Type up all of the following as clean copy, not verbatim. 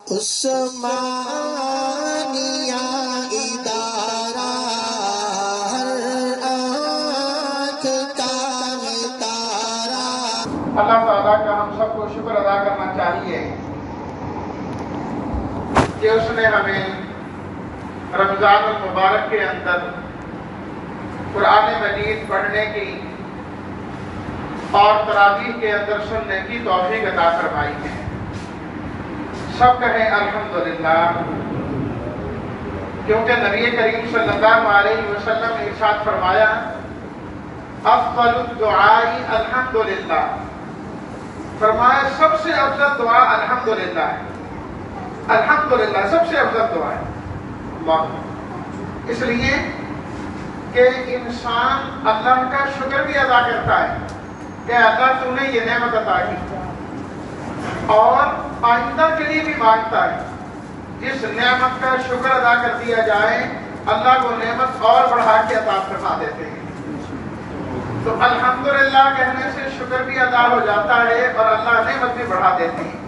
عثمانیہ ادارہ ہر آنکھ کا تارا۔ اللہ تعالیٰ کا ہم سب کو شکر ادا کرنا چاہیے کہ اس نے ہمیں رمضان المبارک کے اندر قرآن مجید پڑھنے کی اور تراویح کے اندر سننے کی توفیق عطا فرمائی ہے۔ سب کہیں الحمدللہ، کیونکہ نبی کریم صلی اللہ علیہ وسلم نے ارشاد فرمایا افضل الدعاء الحمدللہ، فرمایا سب سے افضل دعا الحمدللہ ہے۔ الحمدللہ سب سے افضل دعا ہے اللہ، اس لیے کہ انسان اللہ کا شکر بھی ادا کرتا ہے کہ اللہ تو نے یہ نعمت عطا کی، اور آئندہ کے لیے بھی مانگتا ہے جس نعمت کا شکر ادا کر دیا جائے اللہ کو نعمت اور بڑھا کے عطا فرما دیتے ہیں۔ تو الحمدللہ کہنے سے شکر بھی ادا ہو جاتا ہے اور اللہ نعمت بھی بڑھا دیتے ہیں۔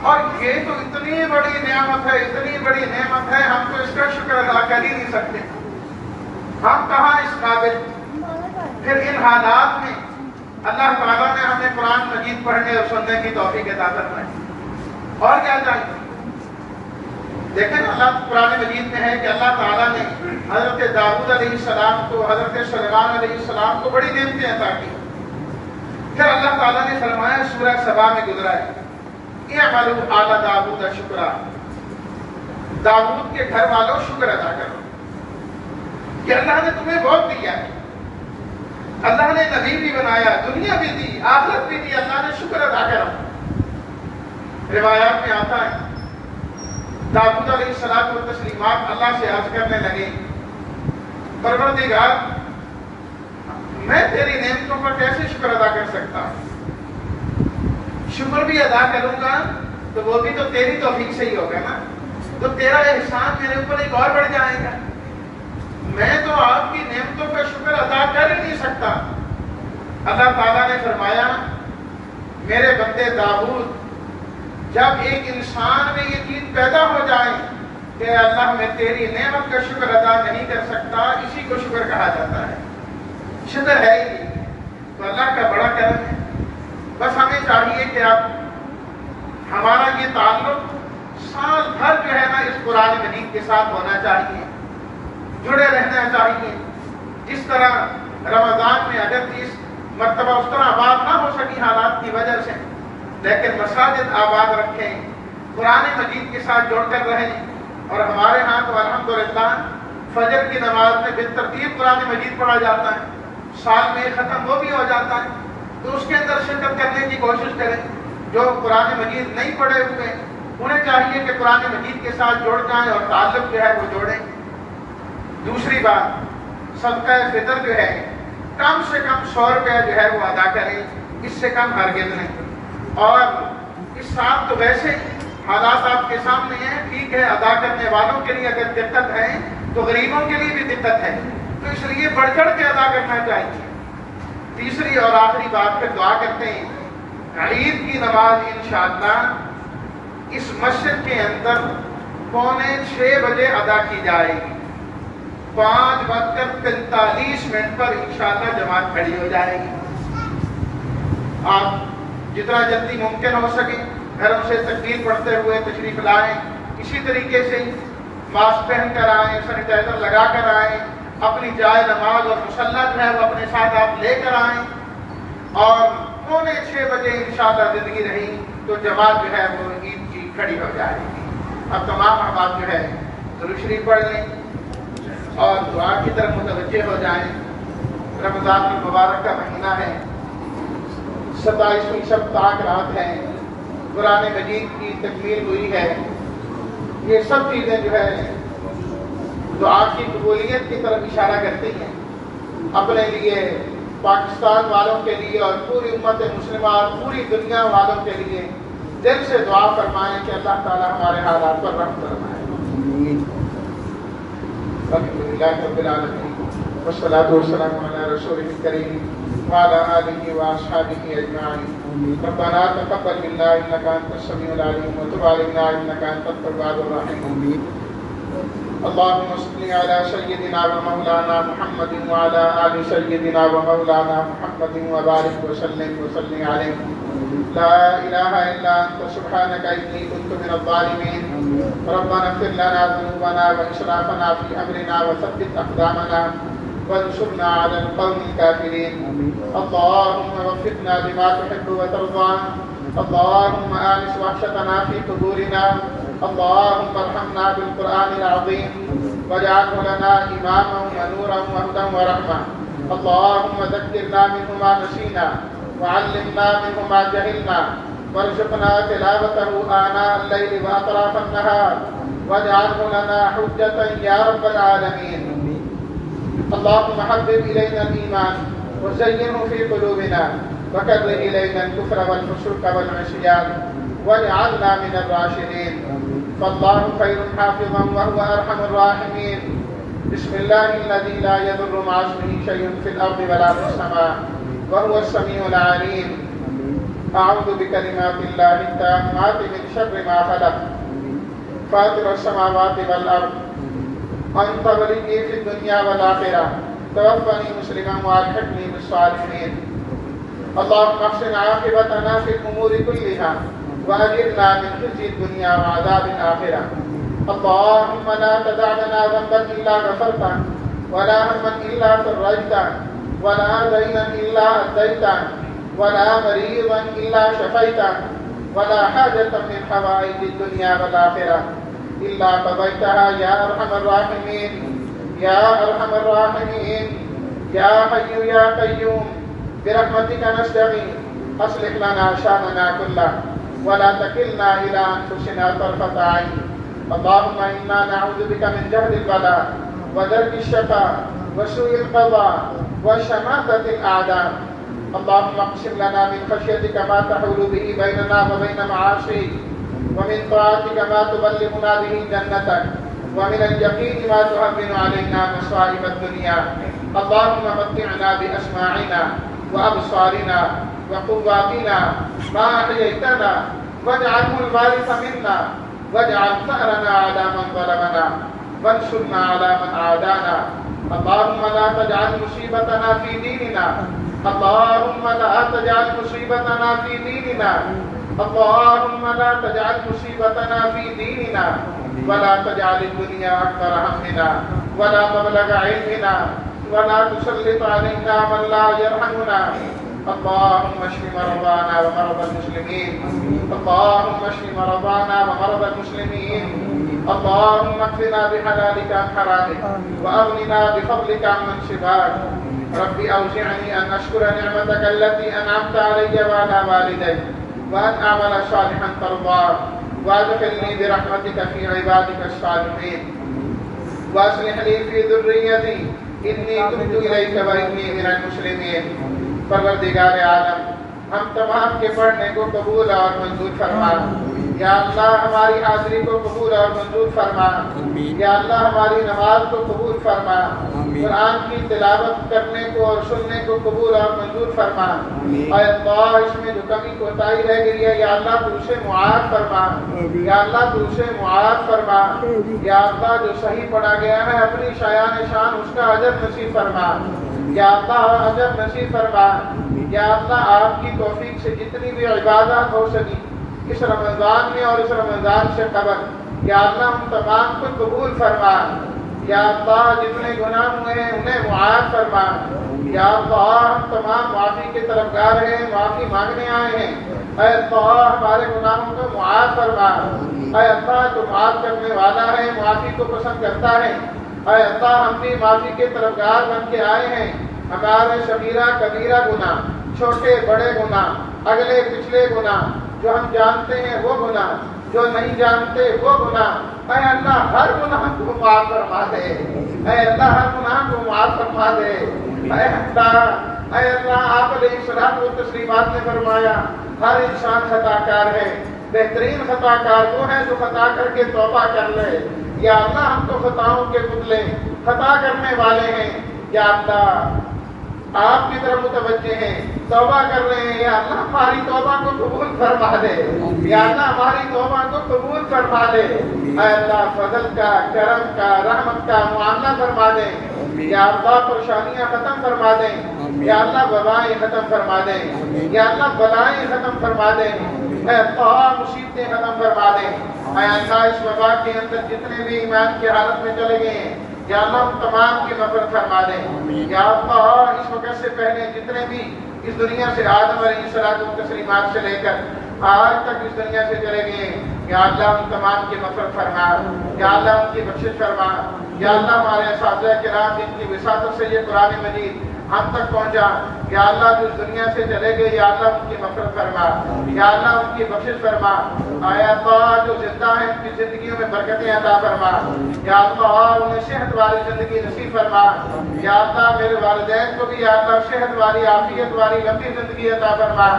اور یہ تو اتنی بڑی نعمت ہے، اتنی بڑی نعمت ہے، ہم تو اس کا شکر ادا کر ہی نہیں سکتے۔ ہم کہاں اس قابل؟ پھر ان حالات میں اللہ تعالیٰ نے ہمیں قرآن مجید پڑھنے اور سننے کی توفیق عطا فرمائی، اور کیا چاہیے؟ دیکھیں اللہ قرآن مجید میں ہے کہ اللہ تعالیٰ نے حضرت داؤد علیہ السلام کو، حضرت سلیمان علیہ السلام کو بڑی نعمتیں عطا کی۔ پھر اللہ تعالیٰ نے فرمایا سورہ سبا میں گزرا ہے اعملوا آل داؤد شکرا، داؤد کے گھر والوں شکر ادا کرو کہ اللہ نے تمہیں بہت دیا ہے، اللہ نے نبی بھی بنایا، دنیا بھی دی، آخرت بھی دی، اللہ نے شکر ادا کرو۔ روایات میں آتا ہے داؤد علیہ السلام و تسلیمات اللہ سے عرض کرنے لگے پروردگار میں تیری نعمتوں پر کیسے شکر ادا کر سکتا ہوں؟ شکر بھی ادا کروں گا تو وہ بھی تو تیری توفیق سے ہی ہوگا نا، تو تیرا احسان میرے اوپر ایک اور بڑھ جائے گا، میں تو آپ کی نعمتوں کا شکر ادا کر ہی نہیں سکتا۔ اللہ تعالیٰ نے فرمایا میرے بندے داؤد، جب ایک انسان میں یہ چیز پیدا ہو جائے کہ اللہ میں تیری نعمت کا شکر ادا نہیں کر سکتا، اسی کو شکر کہا جاتا ہے، شکر ہے ہی نہیں۔ تو اللہ کا بڑا کرم ہے، بس ہمیں چاہیے کہ اب ہمارا یہ تعلق سال بھر جو ہے نا اس قرآن مجید کے ساتھ ہونا چاہیے، جڑے رہنا چاہیے۔ جس طرح رمضان میں اگر اس مرتبہ اس طرح آباد نہ ہو سکی حالات کی وجہ سے، لیکن مساجد آباد رکھیں، قرآن مجید کے ساتھ جوڑ کر رہیں، اور ہمارے ہاں تو الحمدللہ فجر کی نماز میں بالترتیب قرآن مجید پڑھا جاتا ہے، سال میں ختم وہ بھی ہو جاتا ہے، تو اس کے اندر شرکت کرنے کی کوشش کریں۔ جو قرآن مجید نہیں پڑھے ہوئے انہیں چاہیے کہ قرآن مجید کے ساتھ جوڑ جائیں اور تعلق جو ہے وہ جوڑیں۔ دوسری بات، صدقہ فطر جو ہے کم سے کم 100 روپیہ جو ہے وہ ادا کریں، اس سے کم ہرگز نہیں۔ اور اس سال تو ویسے حالات آپ کے سامنے ہیں، ٹھیک ہے ادا کرنے والوں کے لیے اگر دقت ہے تو غریبوں کے لیے بھی دقت ہے، تو اس لیے بڑھ چڑھ کے ادا کرنا چاہیے۔ تیسری اور آخری بات پھر دعا کرتے ہیں، عید کی نماز انشاءاللہ اس مسجد کے اندر 5:45 بجے ادا کی جائے گی، 5:43 پر انشاءاللہ جماعت کھڑی ہو جائے گی۔ آپ جتنا جلدی ممکن ہو سکے گھروں سے تکبیر پڑھتے ہوئے تشریف لائیں، اسی طریقے سے ماسک پہن کر آئیں، سینیٹائزر لگا کر آئیں، اپنی جائے نماز اور مصلی جو ہے وہ اپنے ساتھ آپ لے کر آئیں، اور 5:45 بجے انشاءاللہ زندگی رہی تو جماعت جو ہے وہ عید کی کھڑی ہو جائے گی۔ اب تمام احباب جو ہے درود شریف پڑھ لیں اور دعا کی طرف متوجہ ہو جائیں۔ رمضان المبارک کا مہینہ ہے، 27ویں شب تاک رات ہے، قرآن مجید کی تکمیل ہوئی ہے، یہ سب چیزیں جو ہے دعا کی قبولیت کی طرف اشارہ کرتی ہیں۔ اپنے لیے، پاکستان والوں کے لیے اور پوری امت مسلمہ اور پوری دنیا والوں کے لیے دل سے دعا فرمائیں کہ اللہ تعالی ہمارے حالات پر رحم فرمائے۔ الحمدللہ رب العالمین والصلاۃ والسلام علی رسولہ الکریم وعلى آله وأصحابه أجمعين. ربنا تقبل منا إنك أنت السميع العليم وتب علينا إنك أنت التواب الرحيم. اللهم صل على سيدنا ومولانا محمد وعلى آل سيدنا ومولانا محمد وبارك وسلم عليه. لا إله إلا أنت سبحانك إني كنت من الظالمين. ربنا اغفر لنا ذنوبنا وإسرافنا في أمرنا وثبت أقدامنا وانصرنا على القوم الكافرين. اللهم وفقنا لما تحب وترضى. اللهم آنس وحشتنا في قبورنا. اللهم ارحمنا بالقرآن العظيم واجعله لنا إماما ونورا وهدى ورحمة. اللهم ذكرنا منه ما نسينا وعلمنا منه ما جهلنا وارزقنا تلاوته آناء الليل وأطراف النهار واجعله لنا حجة يا رب العالمين. اللهم حبب إلينا الإيمان وزينه في قلوبنا وكره إلينا الكفر والفسوق والعصيان واجعلنا من الراشدين. فالله خير حافظا وهو أرحم الراحمين. بسم الله الذي لا يضر مع اسمه شيء في الأرض ولا في السماء وهو السميع العليم. أعوذ بكلمات الله التامات من شر ما خلق. فاطر السماوات والأرض أنت ولي في الدنيا والآخرة توفني مسلما وألحقني بالصالحين. اللهم احسن عاقبتنا في الأمور كلها وأجرنا من خزي الدنيا وعذاب الآخرة. اللهم لا تدع لنا ذنبا إلا غفرته ولا هما إلا فرجته ولا دينا إلا أديته ولا مريضا إلا شفيته ولا حاجة من حوائج الدنيا والآخرة إلا قضيتها يا أرحم الراحمين. يا أرحم الراحمين يا حي يا قيوم برحمتك نستغيث. أصلح لنا شأننا كله ولا تكلنا إلى أنفسنا طرفة عين. اللهم إنا نعوذ بك من جهد البلاء ودرك الشقاء وسوء القضاء وشماتة الأعداء. اللهم اقسم لنا من خشيتك ما تحول به بيننا وبين معاصيك ومن طاعتك ما تبلغنا به جنتك ومن اليقين ما تهون علينا مصائب الدنيا. اللهم متعنا بأسماعنا وأبصارنا وقواتنا ما أحييتنا واجعله الوارث منا واجعل ثأرنا على من ظلمنا وانصرنا على من عادانا. اللهم لا تجعل مصيبتنا في ديننا. اللهم لا تجعل مصيبتنا في ديننا. اللهم لا تجعل مصيبتنا في ديننا ولا تجعل الدنيا أكبر همنا ولا مبلغ علمنا ولا تسلط علينا من لا يرحمنا. اللهم اشف مرضانا ومرضى المسلمين. اللهم اشف مرضانا ومرضى المسلمين. اللهم اكفنا بحلالك عن حرامك وأغننا بفضلك عمن سواك. ربي أوزعني أن أشكر نعمتك التي أنعمت علي وعلى والدي وأن أعمل صالحا ترضاه وادخلني برحمتك في عبادك الصالحين وأصلح لي في ذريتي إني تبت إليك وإني من المسلمين. پروردگار عالم ہم تمام کے پڑھنے کو قبول اور منظور فرما. یا اللہ ہماری حاضری کو قبول اور منظور فرما. یا اللہ ہماری نماز کو قبول فرما. قرآن کی تلاوت کرنے کو اور سننے کو قبول اور منظور فرما. اے اللہ اس میں جو کمی کوتاہی رہ گئی ہے یا اللہ تو اسے معاف فرما. یا اللہ تو اسے معاف فرما. یا اللہ جو صحیح پڑھا گیا ہے اپنی شایان شان اس کا اجر نصیب فرما. یا اللہ اجر نصیب فرما. یا اللہ آپ کی توفیق سے جتنی بھی عبادات ہو سکی اس رمضان میں اور اس رمضان سے قبل یا اللہ ہم تمام کو قبول فرما. یا اللہ جتنے گناہ ہوئے ہیں انہیں معاف فرما. یا اللہ ہم تمام معافی کے طلبگار ہیں, معافی مانگنے آئے ہیں. اے اللہ ہمارے گناہوں کو معاف فرما. اے اللہ تو معاف کرنے والا ہے, معافی کو پسند کرتا ہے. اے اللہ ہم بھی معافی کے طلبگار بن کے آئے ہیں. ہمارے صغیرہ کبیرہ گناہ, چھوٹے بڑے گناہ, اگلے پچھلے گناہ, جو ہم جانتے ہیں وہ گناہ, جو نہیں جانتے وہ گناہ, اے اللہ ہر گناہ کو معاف فرما دے. اے اللہ ہر گناہ کو معاف فرما دے. اے اللہ آپ علیہ الصلوۃ والتسلیمات نے فرمایا ہر انسان خطا کار ہے, بہترین خطا کار وہ ہے جو خطا کر کے توبہ کر لے. یا اللہ ہم تو خطاؤں کے پتلے, خطا کرنے والے ہیں. یا اللہ آپ کی طرف متوجہ ہیں، توبہ کر رہے ہیں، یا اللہ ہماری توبہ کو قبول فرما دے، یا اللہ ہماری توبہ کو قبول فرما دے، اے اللہ فضل کا، کرم کا، رحمت کا معاملہ فرما دے، یا اللہ پریشانیاں ختم فرما دیں، یا اللہ وبائیں ختم فرما دیں، یا اللہ بلائیں ختم فرما دیں، اے اللہ مصیبتیں ختم فرما دیں، اے اللہ اس وبا کے اندر جتنے بھی ایمان کی حالت میں چلے گئے ہیں یا اللہ ان تمام کی مغفرت فرما دیں، یا اللہ اس وقت سے پہلے جتنے بھی اس دنیا سے آدم علیہ الصلوۃ والتسلیمات سے لے کر آج تک اس دنیا سے چلے گئے یا اللہ ان تمام کی مغفرت فرما، یا اللہ ان کی بخشش فرما، یا اللہ ہمارے اساتذہ کرام جن کی وساطت سے یہ قرآن مجید ہم تک پہنچا، یا اللہ جو اس دنیا سے چلے گئے یا اللہ ان کی مغفرت فرما، یا اللہ ان کی بخشش فرما، اے اللہ جو زندہ ہیں ان کی زندگیوں میں برکتیں عطا فرما، یا اللہ انہیں صحت والی زندگی نصیب فرما، یا اللہ میرے والدین کو بھی یا اللہ صحت والی، عافیت والی لمبی زندگی عطا فرما،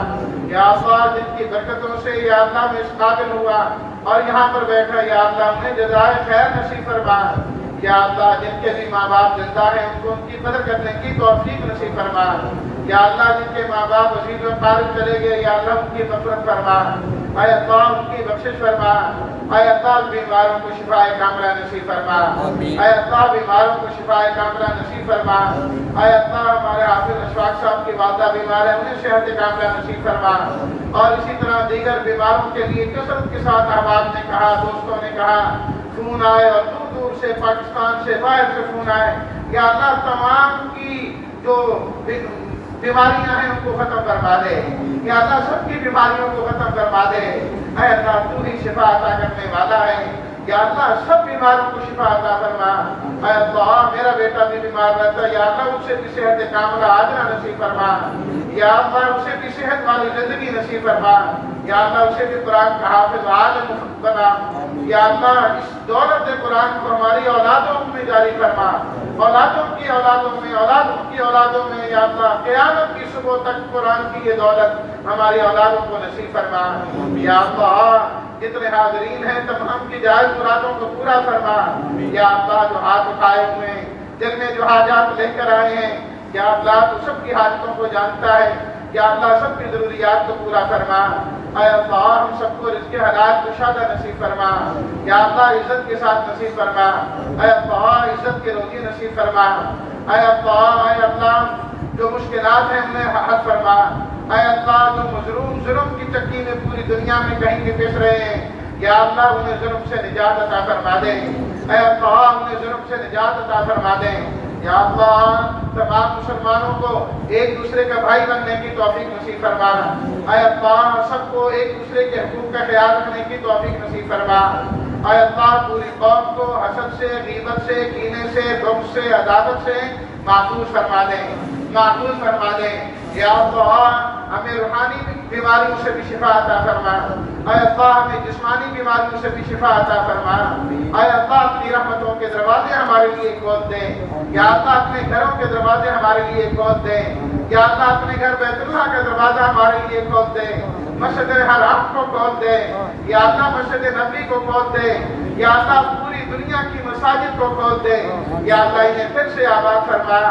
یا اللہ جن کی برکتوں سے یا اللہ میں اس قابل ہوا اور یہاں پر بیٹھا یا اللہ انہیں جزائے خیر نصیب فرما، یا اللہ جن کے بھی ماں باپ زندہ ہیں ان کو ان کی قدر کرنے کی توفیق نصیب فرما، یا اللہ جن کے ماں باپ عزیز و قارب چلے گئے یا اللہ ان کی مغفرت فرما، اے اللہ ان کی بخشش فرما، اے اللہ بیماروں کو شفاء کاملہ نصیب فرما، اے اللہ بیماروں کو شفاء کاملہ نصیب فرما، اے اللہ ہمارے حافظ اشفاق صاحب کی والدہ بیمار ہے انہیں صحت کاملہ نصیب فرما، اور اسی طرح دیگر بیماروں کے لیے کثرت کے ساتھ احباب نے کہا، دوستوں نے کہا، فون آئے اور دور دور سے پاکستان سے باہر سے فون آئے، یا اللہ تمام کی جو بیماریاں ہیں ان کو ختم فرما دے، یا اللہ سب کی بیماریوں کو ختم فرما دے، اے اللہ تو ہی شفا عطا کرنے والا ہے، یا اللہ سب بیماروں کو شفا عطا فرما، اے اللہ میرا بیٹا بھی بیمار رہتا ہے یا اللہ اسے بھی صحت کاملہ عاجلہ نصیب فرما، یا اللہ اسے بھی صحت والی زندگی نصیب فرما، یا اللہ اسے بھی قرآن کا حافظ عالم بنا، یا اللہ اس دولت قرآن کو ہماری اولادوں میں جاری فرما، اولادوں کی اولادوں میں، اولادوں کی اولادوں میں، یا اللہ قیامت کی صبح تک قرآن کی یہ دولت ہماری اولادوں کو نصیب فرما، یا اللہ جتنے حاضرین ہیں تمام کی جائز مرادوں کو پورا فرما، یا اللہ جو ہاتھ اٹھائے ہوئے ہیں دل میں جو حاجات لے کر آئے ہیں یا اللہ تو سب کی حاجتوں کو جانتا ہے، یا اللہ سب کی ضروریات کو پورا فرما، اے اللہ ہم سب کو رزق حلال کشادہ نصیب فرما، یا اللہ عزت کے ساتھ نصیب فرما، اے اللہ عزت کے روزی نصیب فرما، اے اللہ جو مشکلات ہیں انہیں حل فرما، اے اللہ جو مظلوم ظلم کی چکی میں پوری دنیا میں کہیں بھی پس رہے ہیں یا اللہ انہیں ظلم سے نجات عطا فرما دے، اے اللہ انہیں ظلم سے نجات عطا فرما دے، یا اللہ تمام مسلمانوں کو ایک دوسرے کا بھائی بننے کی توفیق نصیب فرما، اے اللہ سب کو ایک دوسرے کے حقوق کا خیال رکھنے کی توفیق نصیب فرما، اے اللہ پوری قوم کو حسد سے، غیبت سے، کینے سے، بغض سے، عداوت سے محفوظ فرما دیں، محفوظ فرما دیں، یا اللہ ہمیں روحانی بیماریوں سے بھی شفا عطا فرما، اے اللہ ہمیں جسمانی بیماریوں سے بھی شفا عطا فرما، اے اللہ اپنی رحمتوں کے دروازے ہمارے لیے کھول دیں، یا اللہ اپنے گھروں کے دروازے ہمارے لیے کھول دیں، یا اللہ اپنے گھر بیت اللہ کا دروازہ ہمارے لیے کھول دیں، مسجد حرام کو کھول دیں، یا اللہ مسجد نبی کو کھول دیں، یا اللہ پوری دنیا کی مساجد کو کھول دیں، یا اللہ انہیں پھر سے آباد فرما،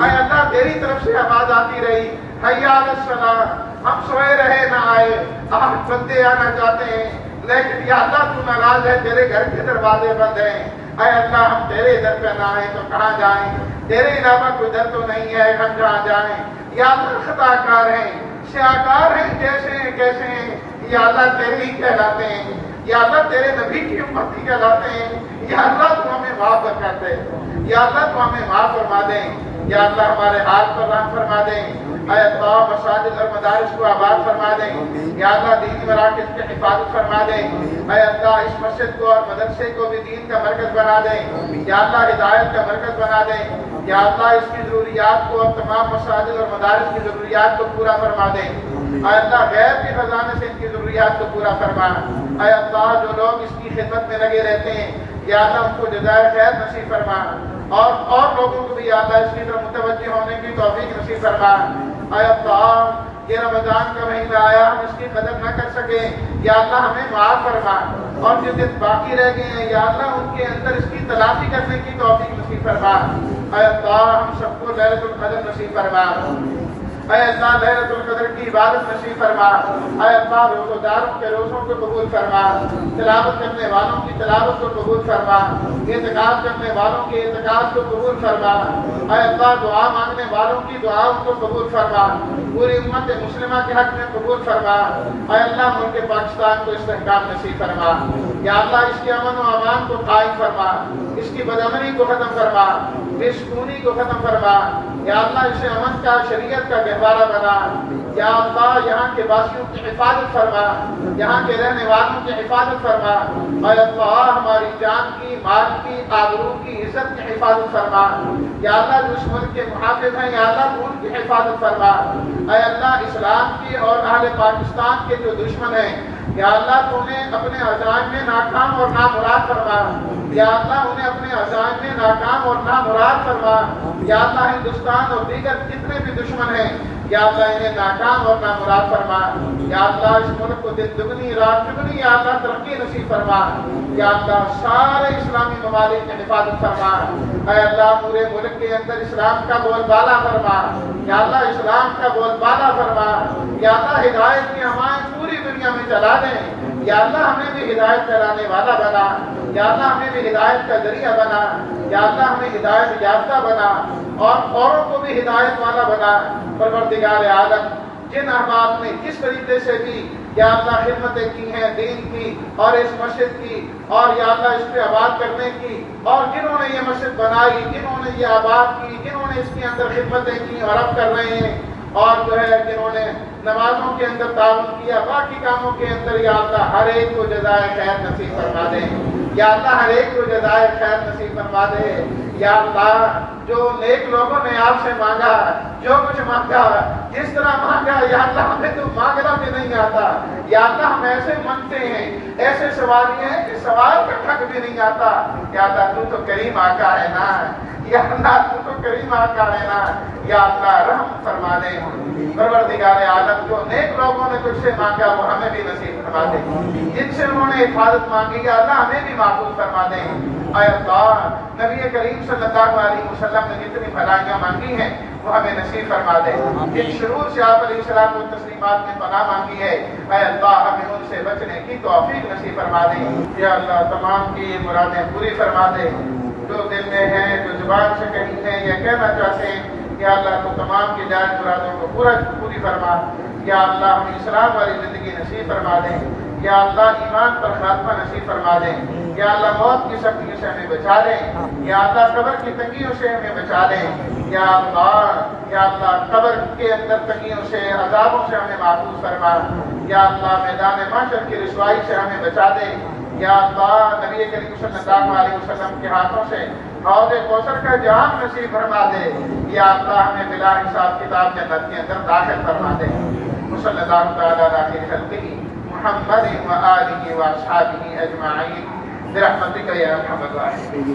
اے اللہ تیری طرف سے آواز آتی رہی حی علی الصلاۃ، ہم سوئے رہے نہ آئے، آج بندے آنا چاہتے ہیں لیکن یا اللہ تو ناراض ہے، تیرے گھر کے دروازے بند ہیں، اے اللہ ہم تیرے در پہ نہ آئے تو کہاں جائیں، تیرے علاوہ کوئی در تو نہیں ہے، ہم جہاں جائیں، یا اللہ خطا کار ہیں، سیاکار ہیں، جیسے ہیں کیسے ہیں، یا اللہ تیرے ہی کہلاتے ہیں، یا اللہ تیرے نبی کی امتی کہلاتے ہیں، یا اللہ تو ہمیں معاف کر دے، یا اللہ تو ہمیں معاف فرما دیں، یا اللہ ہمارے حال پر رحم فرما دیں، اے اللہ مساجد اور مدارس کو آباد فرما دیں، یا اللہ دینی مراکز کی حفاظت فرما دیں، اے اللہ اس مسجد کو اور مدرسے کو بھی دین کا مرکز بنا دیں، یا اللہ ہدایت کا مرکز بنا دیں، یا اللہ اس کی ضروریات کو اور تمام مساجد اور مدارس کی ضروریات کو پورا فرما دیں، اے اللہ غیر کے خزانے سے ان کی ضروریات کو پورا فرما، اے اللہ جو لوگ اس کی خدمت میں لگے رہتے ہیں یا اللہ ان کو جزائے خیر نصیب فرما، اور لوگوں کو بھی یا اللہ اس کی طرف متوجہ ہونے کی توفیق نصیب فرما، اے اللہ یہ رمضان کا مہینہ آیا ہم اس کی قدر نہ کر سکے، یا اللہ ہمیں معاف فرما، اور جو دن باقی رہ گئے ہیں یا اللہ ان کے اندر اس کی تلافی کرنے کی توفیق نصیب فرما۔ اے اللہ ہم سب کو لیلۃ القدر نصیب فرما، اے اللہ لیلۃ القدر کی عبادت نصیب فرما، اے اللہ روزہ داروں کے روزوں کو قبول فرما، تلاوت کرنے والوں کی تلاوت کو قبول فرما، اعتکاف کرنے والوں کے اعتکاف کو قبول فرما، اے اللہ دعا مانگنے والوں کی دعاؤں کو قبول فرما، پوری امت مسلمہ کے حق میں قبول فرما، اے اللہ ملک پاکستان کو استحکام نصیب فرما، یا اللہ اس کے امن و امان کو قائم فرما، اس کی بدامنی کو ختم فرما، بے سکونی کو ختم فرما، یا اللہ اسے امن کا شریعت کا گہوارہ بنا، یا اللہ یہاں کے باسیوں کی حفاظت فرما، یہاں کے رہنے والوں کی حفاظت فرما، اے اللہ ہماری جان کی، مال کی، آبرو کی، عزت کی حفاظت فرما، یا اللہ جو اس ملک کے محافظ ہیں یا اللہ تو ان کی حفاظت فرما، اے اللہ اسلام کی اور اہل پاکستان کے جو دشمن ہیں یا اللہ تو انہیں اپنے عزائم میں ناکام اور نامراد فرما، یا اللہ انہیں اپنے عزائم میں ناکام اور نامراد فرما، یا اللہ ہندوستان اور دیگر جتنے بھی دشمن ہیں یا اللہ انہیں ناکام اور نامراد فرما، یا اللہ اس ملک کو دن دگنی رات چگنی یا اللہ ترقی نصیب فرما، یا اللہ سارے اسلامی ممالک کی حفاظت فرما، اے اللہ پورے ملک کے اندر اسلام کا بول بالا فرما، یا اللہ اسلام کا بول بالا فرما، یا اللہ ہدایت کی ہوائیں پوری دنیا میں چلا دیں، یا اللہ ہمیں بھی ہدایت چلانے والا بنا، یا اللہ ہمیں بھی ہدایت کا ذریعہ بنا، یا اللہ ہمیں ہدایت یافتہ بنا اور اوروں کو بھی ہدایت والا بنا۔ پروردگار عالم جن احباب نے جس طریقے سے بھی یا اللہ خدمتیں کی ہیں دین کی اور اس مسجد کی اور یا اللہ اس پہ آباد کرنے کی، اور جنہوں نے یہ مسجد بنائی، جنہوں نے یہ آباد کی، جنہوں نے اس کے اندر خدمتیں کی اور اب کر رہے ہیں، اور جو ہے جنہوں نے نمازوں کے اندر تعاون کیا، باقی کاموں کے اندر یا اللہ ہر ایک کو جزائے خیر نصیب فرما دے، یا اللہ ہر ایک کو جزائے خیر نصیب فرما دے، یا اللہ جو نیک لوگوں نے آپ سے مانگا، جو کچھ مانگا، جس طرح مانگا یا اللہ ہمیں تو مانگنا بھی نہیں آتا، یا اللہ ہم ایسے مانگتے ہیں، ایسے سوالی ہیں کہ سوال کا ٹھک بھی نہیں آتا، یا اللہ تو کریم آقا ہے نا، یا اللہ تو کریم آقا ہے نا، یا اللہ رحم فرما دے۔ پروردگار عالم جو نیک لوگوں نے تجھ سے مانگا وہ ہمیں بھی نصیب فرما دے، جن سے انہوں نے حفاظت مانگی یا اللہ ہمیں بھی محفوظ فرما دے۔ اے اللہ نبی کریم صلی اللہ علیہ وسلم نے جتنی بھلائیاں مانگی ہیں وہ ہمیں نصیب فرما دے، جن شرور سے آپ علیہ السلام و تسلیمات نے پناہ مانگی ہے اے اللہ ہمیں ان سے بچنے کی توفیق نصیب فرما دے۔ یا اللہ تمام کی مرادیں پوری فرما دے، جو دل میں ہیں، جو زبان سے کہی ہیں یا کہنا چاہتے ہیں، یا اللہ تو تمام کی جائز مرادوں کو پوری فرما، یا اللہ ہمیں اسلام والی زندگی نصیب فرما دیں، یا اللہ ایمان پر خاتمہ نصیب فرما دیں، یا اللہ موت کی سختیوں سے ہمیں بچا دیں، یا اللہ قبر کی تنگیوں سے ہمیں بچا دیں، یا اللہ قبر کے اندر تنگیوں سے عذابوں سے ہمیں محفوظ فرما، یا اللہ میدان محشر کی رسوائی سے ہمیں بچا دے، یا اللہ نبی کریم صلی اللہ علیہ وسلم کے ہاتھوں سے حوض کوثر کا جام نصیب فرما دے، یا اللہ ہمیں بلا حساب کتاب جنت کے اندر داخل فرما دے۔ صلی اللہ تعالی علیہ خلقہ محمد و آلہ و اصحابہ اجمعین برحمتک یا ارحم الراحمین۔